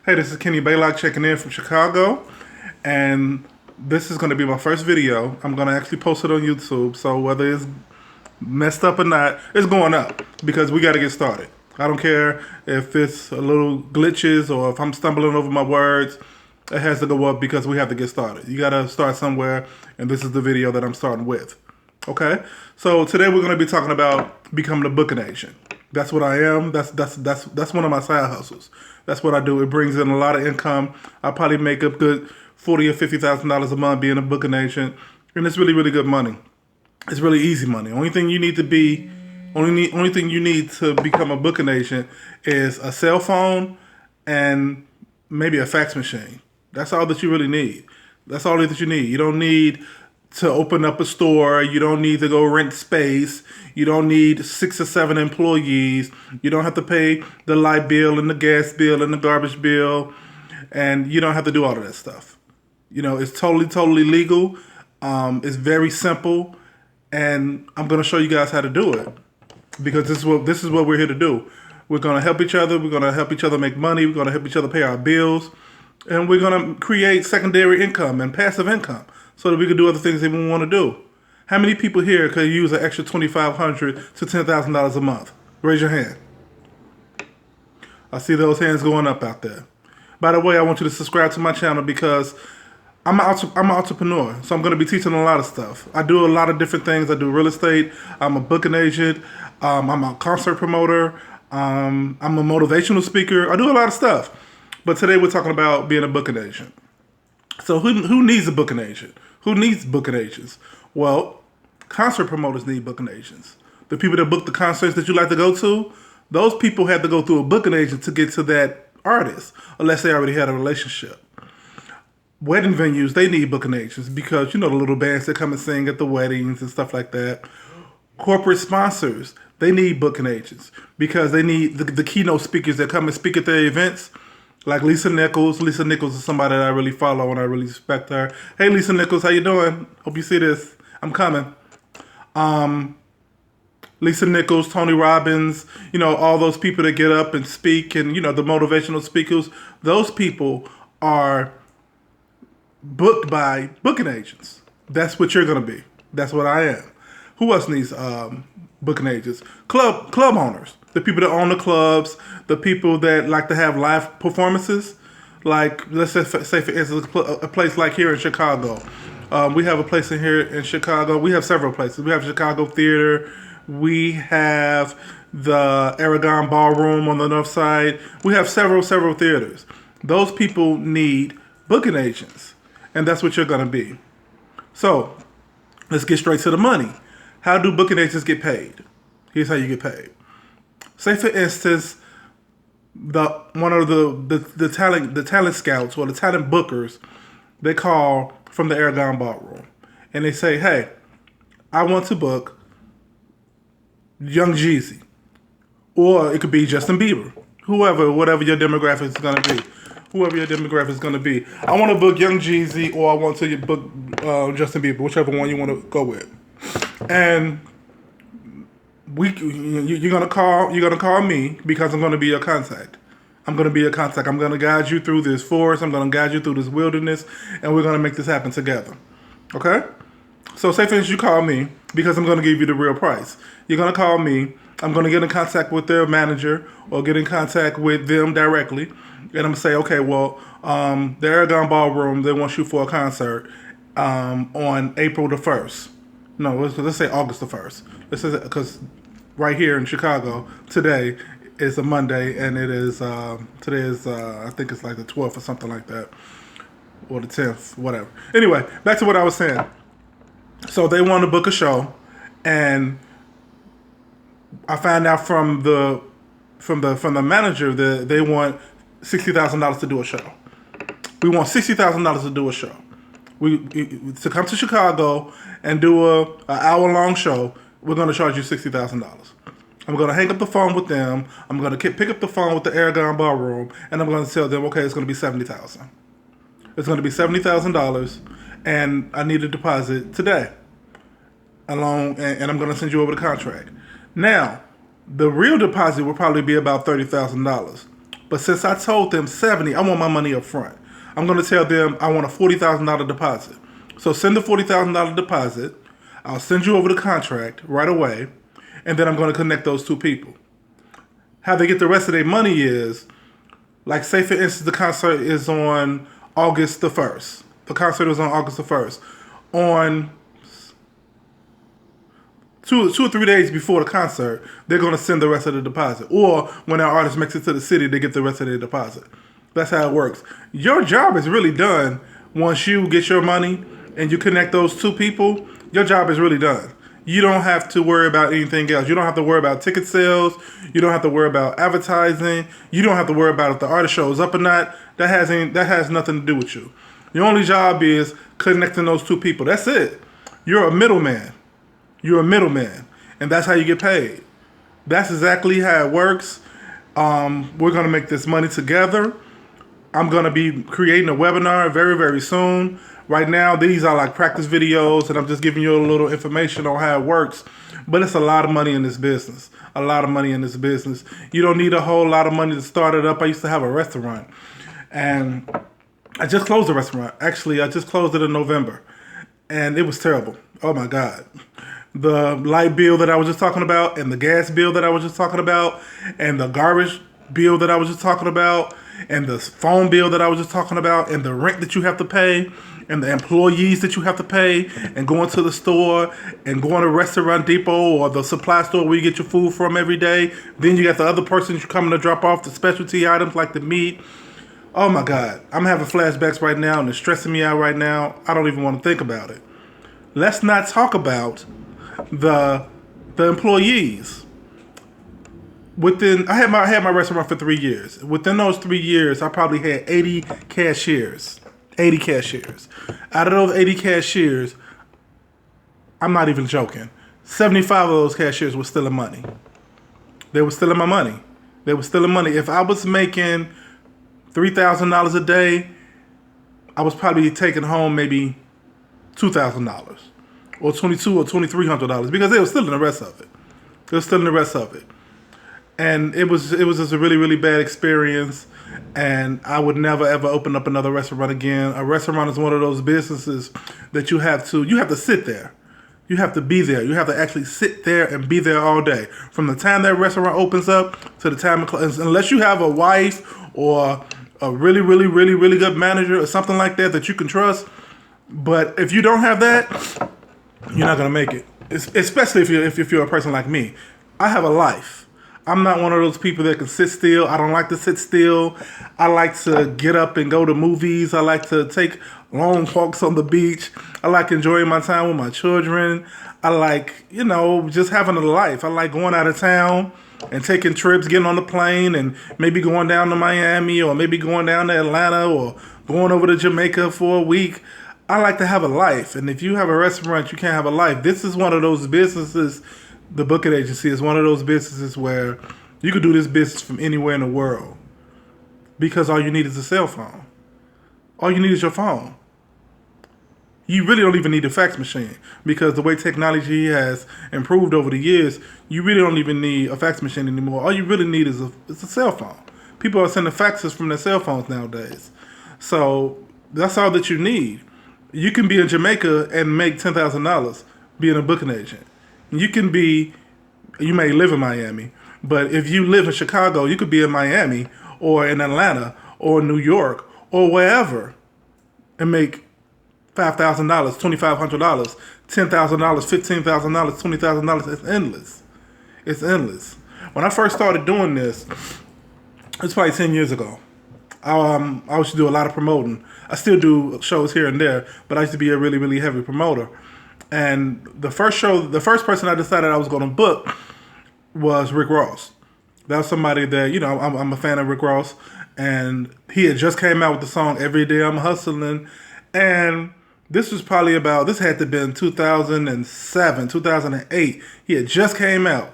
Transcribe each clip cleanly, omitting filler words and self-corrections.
Hey, this is Kenny Baylock checking in from Chicago, and this is going to be my first video. I'm going to actually post it on YouTube, so whether it's messed up or not, it's going up because we got to get started. I don't care if it's a little glitches or if I'm stumbling over my words. It has to go up because we have to get started. You got to start somewhere, and this is the video that I'm starting with. Okay, so today we're going to be talking about becoming a booking agent. That's what I am. That's one of my side hustles. That's what I do. It brings in a lot of income. I probably make up good $40,000 or $50,000 a month being a booking agent, and it's really good money. It's really easy money. Only thing you need to become a booking agent is a cell phone and maybe a fax machine. That's all that you really need. That's all that you need. You don't need to open up a store. You don't need to go rent space. You don't need 6 or 7 employees. You don't have to pay the light bill and the gas bill and the garbage bill. And you don't have to do all of that stuff. You know, it's totally legal. It's very simple. And I'm going to show you guys how to do it. Because this is what we're here to do. We're going to help each other. We're going to help each other make money. We're going to help each other pay our bills. And we're going to create secondary income and passive income so that we can do other things that we want to do. How many people here could use an extra $2,500 to $10,000 a month? Raise your hand. I see those hands going up out there. By the way, I want you to subscribe to my channel because I'm an entrepreneur, so I'm going to be teaching a lot of stuff. I do a lot of different things. I do real estate. I'm a booking agent. I'm a concert promoter. I'm a motivational speaker. I do a lot of stuff. But today we're talking about being a booking agent. So who needs a booking agent? Who needs booking agents? Well, concert promoters need booking agents. The people that book the concerts that you like to go to, those people had to go through a booking agent to get to that artist, unless they already had a relationship. Wedding venues, they need booking agents because, you know, the little bands that come and sing at the weddings and stuff like that. Corporate sponsors, they need booking agents because they need the keynote speakers that come and speak at their events. Like Lisa Nichols. Lisa Nichols is somebody that I really follow and I really respect her. Hey, Lisa Nichols, how you doing? Hope you see this. I'm coming. Lisa Nichols, Tony Robbins, you know, all those people that get up and speak and, you know, the motivational speakers, those people are booked by booking agents. That's what you're going to be. That's what I am. Who else needs booking agents? Club owners. The people that own the clubs, the people that like to have live performances. Like, let's say for instance, a place like here in Chicago. We have a place in here in Chicago. We have several places. We have Chicago Theater. We have the Aragon Ballroom on the north side. We have several theaters. Those people need booking agents. And that's what you're going to be. So, let's get straight to the money. How do booking agents get paid? Here's how you get paid. Say for instance, one of the talent scouts or the talent bookers, they call from the Aragon Ballroom and they say, "Hey, I want to book Young Jeezy," or it could be Justin Bieber, whatever your demographic is going to be. Whoever your demographic is going to be. I want to book Young Jeezy or I want to book Justin Bieber, whichever one you want to go with. And you're gonna call me because I'm gonna be your contact. I'm gonna be your contact. I'm gonna guide you through this forest. I'm gonna guide you through this wilderness, and we're gonna make this happen together. Okay? So say for instance you call me because I'm gonna give you the real price. You're gonna call me. I'm gonna get in contact with their manager or get in contact with them directly, and I'm gonna say, okay, well, the Aragon Ballroom, they want you for a concert on April the 1st. No, let's say August the 1st. Let's say because right here in Chicago today is a Monday, and it is today is I think it's like the 12th or something like that, or the 10th, whatever. Anyway, back to what I was saying. So they want to book a show, and I found out from the manager that they want $60,000 to do a show. We want $60,000 to do a show. To come to Chicago and do an hour-long show, we're going to charge you $60,000. I'm going to hang up the phone with them. I'm going to pick up the phone with the Aragon Ballroom, and I'm going to tell them, okay, it's going to be $70,000. It's going to be $70,000, and I need a deposit today. And I'm going to send you over the contract. Now, the real deposit will probably be about $30,000. But since I told them 70, I want my money up front. I'm going to tell them I want a $40,000 deposit. So send the $40,000 deposit. I'll send you over the contract right away. And then I'm going to connect those two people. How they get the rest of their money is, like, say for instance, the concert is on August the 1st. The concert is on August the 1st. On two or 3 days before the concert, they're going to send the rest of the deposit. Or when our artist makes it to the city, they get the rest of their deposit. That's how it works. Your job is really done once you get your money and you connect those two people. Your job is really done. You don't have to worry about anything else. You don't have to worry about ticket sales. You don't have to worry about advertising. You don't have to worry about if the artist shows up or not. That has nothing to do with you. Your only job is connecting those two people. That's it. You're a middleman. You're a middleman. And that's how you get paid. That's exactly how it works. We're going to make this money together. I'm going to be creating a webinar very, very soon. Right now, these are like practice videos, and I'm just giving you a little information on how it works. But it's a lot of money in this business. A lot of money in this business. You don't need a whole lot of money to start it up. I used to have a restaurant, and I just closed the restaurant. Actually, I just closed it in November, and it was terrible. Oh, my God. The light bill that I was just talking about, and the gas bill that I was just talking about, and the garbage bill that I was just talking about, and the phone bill that I was just talking about, and the rent that you have to pay, and the employees that you have to pay, and going to the store, and going to Restaurant Depot or the supply store where you get your food from every day. Then you got the other person you're coming to drop off the specialty items like the meat. Oh my God, I'm having flashbacks right now, and it's stressing me out right now. I don't even want to think about it. Let's not talk about the employees. I had my restaurant for 3 years. Within those 3 years, I probably had 80 cashiers. 80 cashiers. Out of those 80 cashiers, I'm not even joking, 75 of those cashiers were stealing money. They were stealing my money. They were stealing money. If I was making $3,000 a day, I was probably taking home maybe $2,000 or $2,200 or $2,300 because they were stealing the rest of it. They were stealing the rest of it. And it was just a really, really bad experience. And I would never, ever open up another restaurant again. A restaurant is one of those businesses that you have to sit there. You have to be there. You have to actually sit there and be there all day. From the time that restaurant opens up to the time it closes. Unless you have a wife or a really, really, really, really good manager or something like that you can trust. But if you don't have that, you're not going to make it. Especially if you're a person like me. I have a life. I'm not one of those people that can sit still. I don't like to sit still. I like to get up and go to movies. I like to take long walks on the beach. I like enjoying my time with my children. I like, just having a life. I like going out of town and taking trips, getting on the plane and maybe going down to Miami or maybe going down to Atlanta or going over to Jamaica for a week. I like to have a life. And if you have a restaurant, you can't have a life. This is one of those businesses. The booking agency is one of those businesses where you could do this business from anywhere in the world because all you need is a cell phone. All you need is your phone. You really don't even need a fax machine because the way technology has improved over the years, you really don't even need a fax machine anymore. All you really need is a cell phone. People are sending faxes from their cell phones nowadays. So that's all that you need. You can be in Jamaica and make $10,000 being a booking agent. You may live in Miami, but if you live in Chicago, you could be in Miami or in Atlanta or New York or wherever and make $5,000, $2,500, $10,000, $15,000, $20,000. It's endless. It's endless. When I first started doing this, it was probably 10 years ago. I used to do a lot of promoting. I still do shows here and there, but I used to be a really, really heavy promoter. And the first person I decided I was going to book was Rick Ross. That was somebody that, I'm a fan of Rick Ross. And he had just came out with the song Every Day I'm Hustling. And this had to have been 2007, 2008. He had just came out.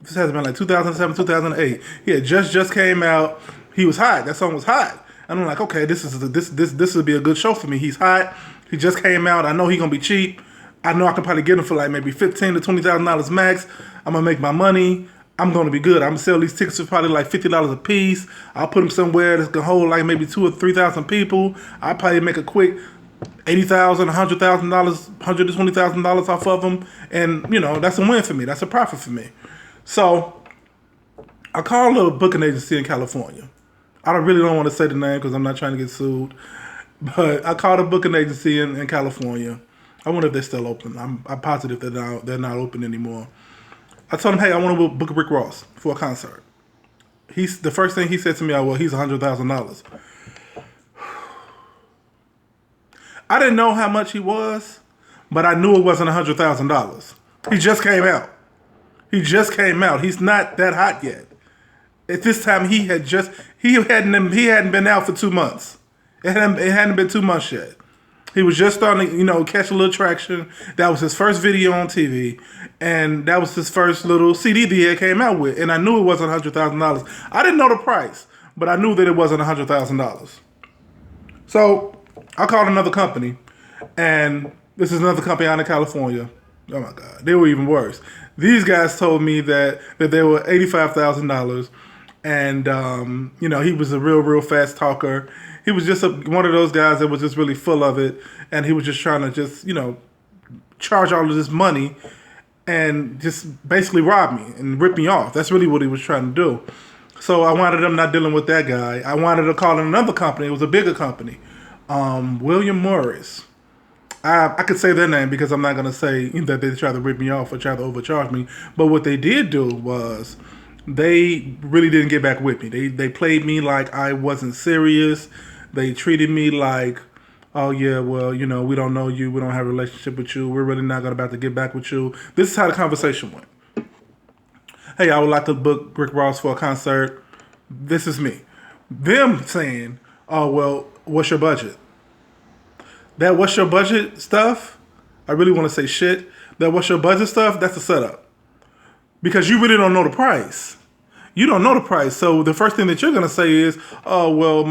This has been like 2007, 2008. He had just came out. He was hot. That song was hot. And I'm like, okay, this would be a good show for me. He's hot. He just came out. I know he's going to be cheap. I know I can probably get him for like maybe $15,000 to $20,000 max. I'm going to make my money. I'm going to be good. I'm going to sell these tickets for probably like $50 a piece. I'll put them somewhere that's going to hold like maybe 2,000 or 3,000 people. I'll probably make a quick $80,000, $100,000, $120,000 off of them. And, you know, that's a win for me. That's a profit for me. So I called a booking agency in California. I really don't want to say the name because I'm not trying to get sued. But I called a booking agency in California. I wonder if they're still open. I'm positive they're not open anymore. I told him, hey, I want to book Rick Ross for a concert. The first thing he said to me, well, he's $100,000. I didn't know how much he was, but I knew it wasn't $100,000. He just came out. He's not that hot yet. At this time, he hadn't been out for 2 months. It hadn't been 2 months yet. He was just starting to, you know, catch a little traction. That was his first video on TV, and that was his first little CD that he came out with. And I knew it wasn't $100,000. I didn't know the price, but I knew that it wasn't $100,000. So I called another company, and this is another company out in California. Oh my God, they were even worse. These guys told me that they were $85,000, and you know, he was a real fast talker. He was just one of those guys that was just really full of it, and he was just trying to just, you know, charge all of this money and just basically rob me and rip me off. That's really what he was trying to do. So I wanted them not dealing with that guy. I wanted to call another company. It was a bigger company, William Morris. I could say their name because I'm not going to say that they tried to rip me off or try to overcharge me. But what they did do was they really didn't get back with me. They played me like I wasn't serious. They treated me like, oh yeah, well, you know, we don't know you. We don't have a relationship with you. We're really not about to get back with you. This is how the conversation went. Hey, I would like to book Rick Ross for a concert. This is me. Them saying, oh, well, what's your budget? That what's your budget stuff, I really want to say shit. That what's your budget stuff, that's a setup. Because you really don't know the price. You don't know the price. So the first thing that you're going to say is, oh, well,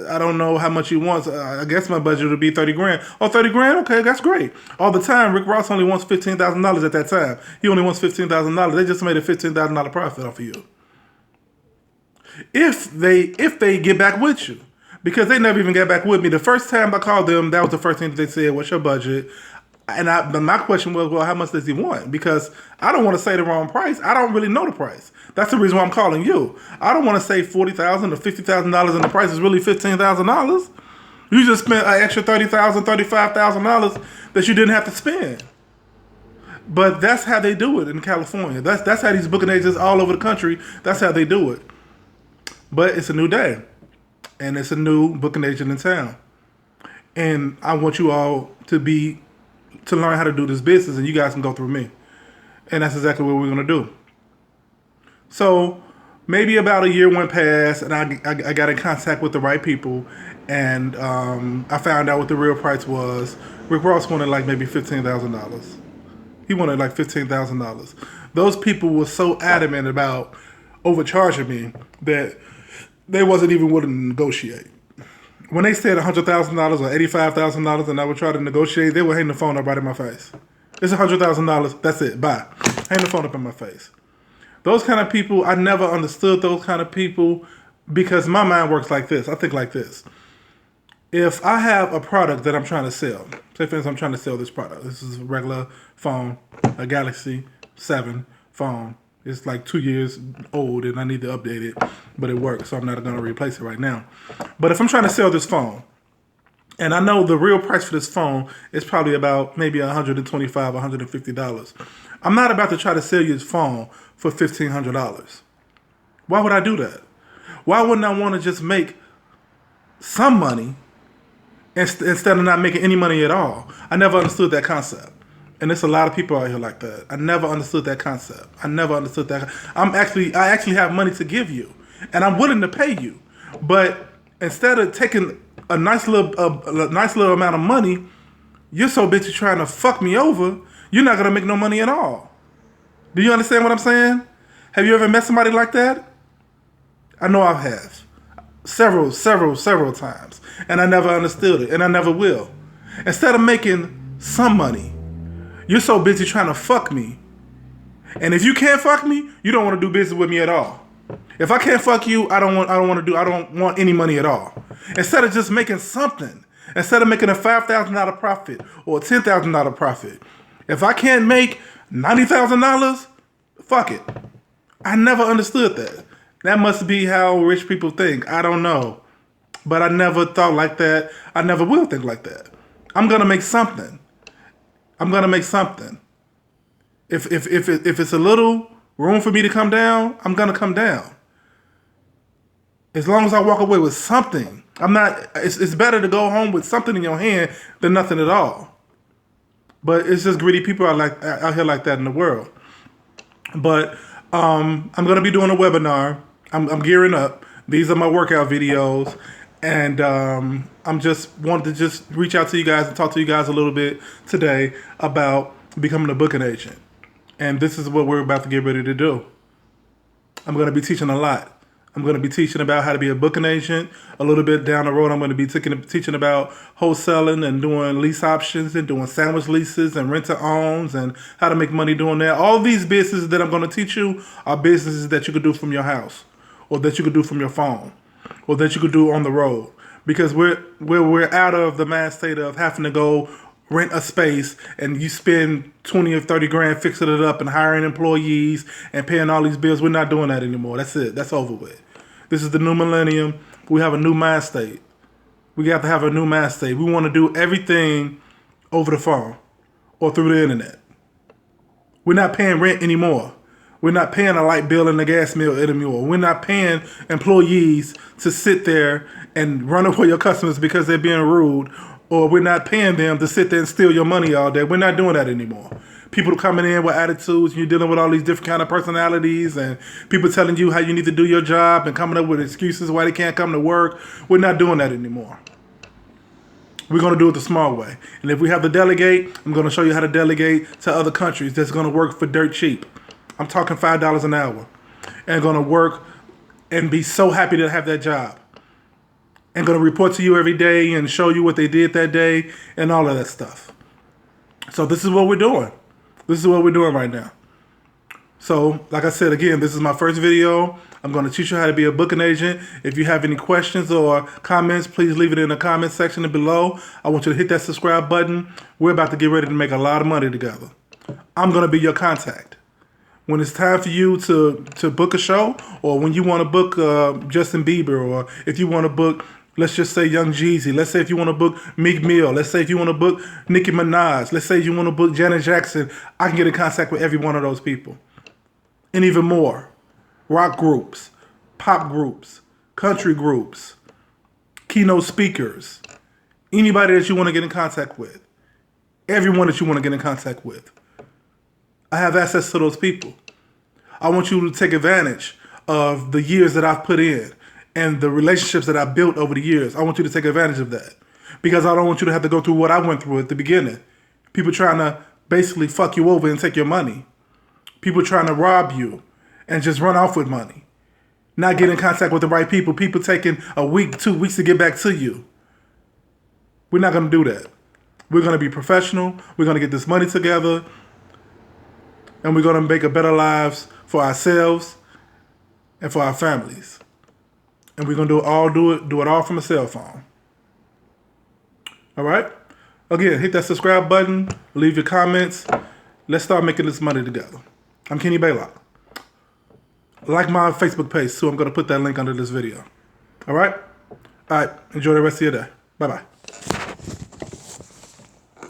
I don't know how much he wants. I guess my budget would be 30 grand. Oh, 30 grand? Okay, that's great. All the time, Rick Ross only wants $15,000 at that time. He only wants $15,000. They just made a $15,000 profit off of you. If they get back with you. Because they never even got back with me. The first time I called them, that was the first thing that they said, what's your budget? And my question was, well, how much does he want? Because I don't want to say the wrong price. I don't really know the price. That's the reason why I'm calling you. I don't want to say $40,000 or $50,000 and the price is really $15,000. You just spent an extra $30,000, $35,000 that you didn't have to spend. But that's how they do it in California. That's how these booking agents all over the country, that's how they do it. But it's a new day. And it's a new booking agent in town. And I want you all to learn how to do this business, and you guys can go through me. And that's exactly what we're going to do. So maybe about a year went past, and I got in contact with the right people, and I found out what the real price was. Rick Ross wanted like maybe $15,000. He wanted like $15,000. Those people were so adamant about overcharging me that they wasn't even willing to negotiate. When they said $100,000 or $85,000 and I would try to negotiate, they would hang the phone up right in my face. It's $100,000. That's it. Bye. Hang the phone up in my face. Those kind of people, I never understood those kind of people because my mind works like this. I think like this. If I have a product that I'm trying to sell, say for instance I'm trying to sell this product. This is a regular phone, a Galaxy 7 phone. It's like 2 years old and I need to update it, but it works, so I'm not going to replace it right now. But if I'm trying to sell this phone, and I know the real price for this phone is probably about maybe $125, $150. I'm not about to try to sell you this phone for $1,500. Why would I do that? Why wouldn't I want to just make some money instead of not making any money at all? I never understood that concept. And there's a lot of people out here like that. I never understood that concept. I never understood that. I actually have money to give you, and I'm willing to pay you. But instead of taking a nice little amount of money, you're so busy trying to fuck me over. You're not gonna make no money at all. Do you understand what I'm saying? Have you ever met somebody like that? I know I have. Several times, and I never understood it, and I never will. Instead of making some money, you're so busy trying to fuck me And if you can't fuck me, you don't want to do business with me at all. If I can't fuck you, I don't want any money at all. Instead of just making something, instead of making a $5,000 profit or a $10,000 profit, if I can't make $90,000, fuck it. I never understood that. That must be how rich people think. I don't know. But I never thought like that. I never will think like that. I'm going to make something. I'm going to make something. If it's a little room for me to come down, I'm going to come down. As long as I walk away with something. It's better to go home with something in your hand than nothing at all. But it's just greedy people out here like that in the world. But I'm going to be doing a webinar. I'm gearing up. These are my workout videos. And I'm just wanted to just reach out to you guys and talk to you guys a little bit today about becoming a booking agent. And this is what we're about to get ready to do. I'm going to be teaching a lot. I'm going to be teaching about how to be a booking agent. A little bit down the road, I'm going to be teaching about wholesaling and doing lease options and doing sandwich leases and rent-to-owns and how to make money doing that. All these businesses that I'm going to teach you are businesses that you could do from your house or that you could do from your phone or that you could do on the road. Because we're out of the mad state of having to go rent a space and you spend 20 or 30 grand fixing it up and hiring employees and paying all these bills. We're not doing that anymore. That's it. That's over with. This is the new millennium. We have a new mind state. We got to have a new mind state. We want to do everything over the phone or through the internet. We're not paying rent anymore. We're not paying a light bill and a gas bill anymore. We're not paying employees to sit there and run over your customers because they're being rude, or we're not paying them to sit there and steal your money all day. We're not doing that anymore. People coming in with attitudes, and you're dealing with all these different kind of personalities, and people telling you how you need to do your job and coming up with excuses why they can't come to work. We're not doing that anymore. We're going to do it the small way. And if we have to delegate, I'm going to show you how to delegate to other countries that's going to work for dirt cheap. I'm talking $5 an hour. And going to work and be so happy to have that job. And going to report to you every day and show you what they did that day and all of that stuff. So this is what we're doing. This is what we're doing right now. So, like I said, again, this is my first video. I'm going to teach you how to be a booking agent. If you have any questions or comments, please leave it in the comment section below. I want you to hit that subscribe button. We're about to get ready to make a lot of money together. I'm going to be your contact. When it's time for you to book a show, or when you want to book Justin Bieber, or if you want to book, let's just say Young Jeezy. Let's say if you want to book Meek Mill. Let's say if you want to book Nicki Minaj. Let's say if you want to book Janet Jackson. I can get in contact with every one of those people. And even more. Rock groups, pop groups, country groups, keynote speakers. Anybody that you want to get in contact with. Everyone that you want to get in contact with. I have access to those people. I want you to take advantage of the years that I've put in and the relationships that I've built over the years. I want you to take advantage of that because I don't want you to have to go through what I went through at the beginning. People trying to basically fuck you over and take your money. People trying to rob you and just run off with money. Not get in contact with the right people. People taking a week, 2 weeks to get back to you. We're not going to do that. We're going to be professional. We're going to get this money together. And we're going to make a better lives for ourselves and for our families. And we're going to do it all from a cell phone. All right? Again, hit that subscribe button. Leave your comments. Let's start making this money together. I'm Kenny Baylock. Like my Facebook page, too. I'm going to put that link under this video. All right? All right. Enjoy the rest of your day. Bye-bye.